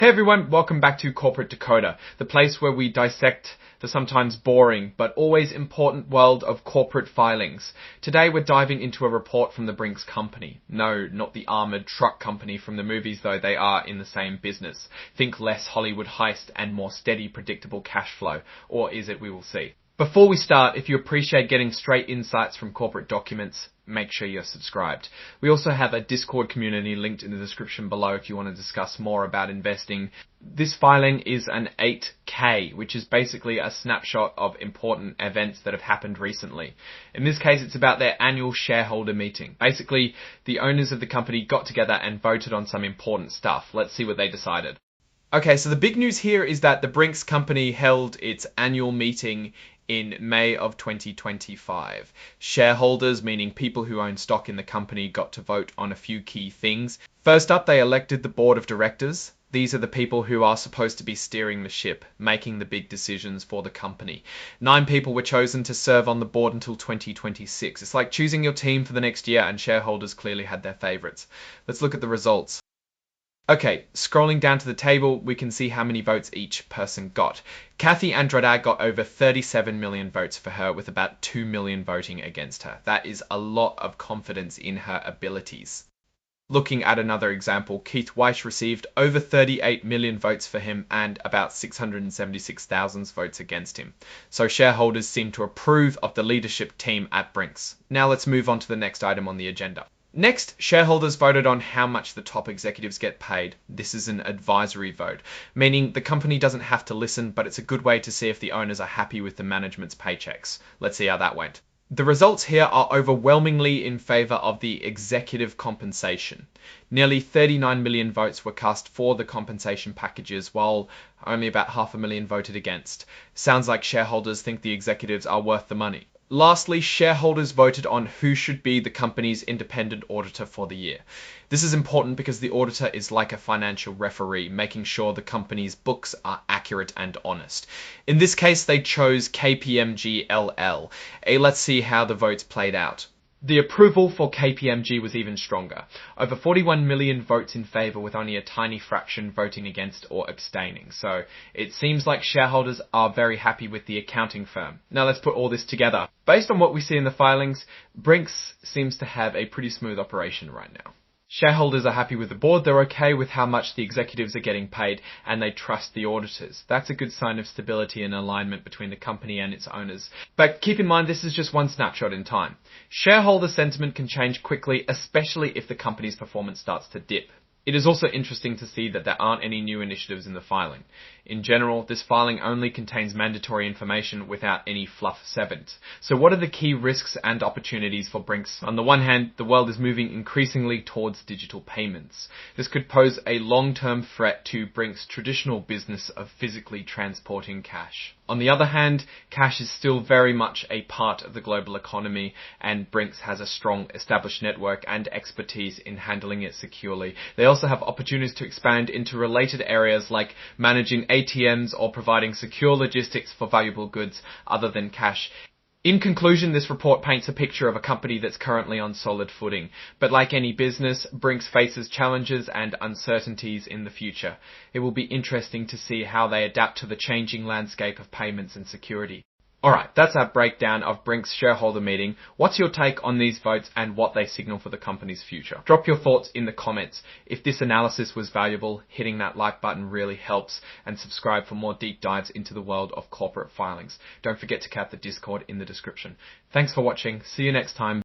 Hey everyone, welcome back to Corporate Decoder, the place where we dissect the sometimes boring but always important world of corporate filings. Today we're diving into a report from the BRINKS company. No, not the armoured truck company from the movies, though they are in the same business. Think less Hollywood heist and more steady, predictable cash flow. Or is it? We will see. Before we start, if you appreciate getting straight insights from corporate documents, make sure you're subscribed. We also have a Discord community linked in the description below if you want to discuss more about investing. This filing is an 8K, which is basically a snapshot of important events that have happened recently. In this case, it's about their annual shareholder meeting. Basically, the owners of the company got together and voted on some important stuff. Let's see what they decided. Okay, so the big news here is that the BRINKS company held its annual meeting in May of 2025. Shareholders, meaning people who own stock in the company, got to vote on a few key things. First up, they elected the board of directors. These are the people who are supposed to be steering the ship, making the big decisions for the company. 9 people were chosen to serve on the board until 2026. It's like choosing your team for the next year, and shareholders clearly had their favorites. Let's look at the results. Okay, scrolling down to the table, we can see how many votes each person got. Kathy Andrade got over 37 million votes for her, with about 2 million voting against her. That is a lot of confidence in her abilities. Looking at another example, Keith Weiss received over 38 million votes for him and about 676,000 votes against him. So shareholders seem to approve of the leadership team at BRINKS. Now let's move on to the next item on the agenda. Next, shareholders voted on how much the top executives get paid. This is an advisory vote, meaning the company doesn't have to listen, but it's a good way to see if the owners are happy with the management's paychecks. Let's see how that went. The results here are overwhelmingly in favour of the executive compensation. Nearly 39 million votes were cast for the compensation packages, while only about 500,000 voted against. Sounds like shareholders think the executives are worth the money. Lastly, shareholders voted on who should be the company's independent auditor for the year. This is important because the auditor is like a financial referee, making sure the company's books are accurate and honest. In this case, they chose KPMG LL. Let's see how the votes played out. The approval for KPMG was even stronger. Over 41 million votes in favour, with only a tiny fraction voting against or abstaining. So it seems like shareholders are very happy with the accounting firm. Now let's put all this together. Based on what we see in the filings, BRINKS seems to have a pretty smooth operation right now. Shareholders are happy with the board, they're okay with how much the executives are getting paid, and they trust the auditors. That's a good sign of stability and alignment between the company and its owners. But keep in mind, this is just one snapshot in time. Shareholder sentiment can change quickly, especially if the company's performance starts to dip. It is also interesting to see that there aren't any new initiatives in the filing. In general, this filing only contains mandatory information without any fluff sevens. So what are the key risks and opportunities for BRINKS? On the one hand, the world is moving increasingly towards digital payments. This could pose a long-term threat to BRINKS' traditional business of physically transporting cash. On the other hand, cash is still very much a part of the global economy, and BRINKS has a strong established network and expertise in handling it securely. They also have opportunities to expand into related areas like managing ATMs or providing secure logistics for valuable goods other than cash. In conclusion, this report paints a picture of a company that's currently on solid footing. But like any business, BRINKS faces challenges and uncertainties in the future. It will be interesting to see how they adapt to the changing landscape of payments and security. Alright, that's our breakdown of BRINKS shareholder meeting. What's your take on these votes and what they signal for the company's future? Drop your thoughts in the comments. If this analysis was valuable, hitting that like button really helps, and subscribe for more deep dives into the world of corporate filings. Don't forget to cap the Discord in the description. Thanks for watching. See you next time.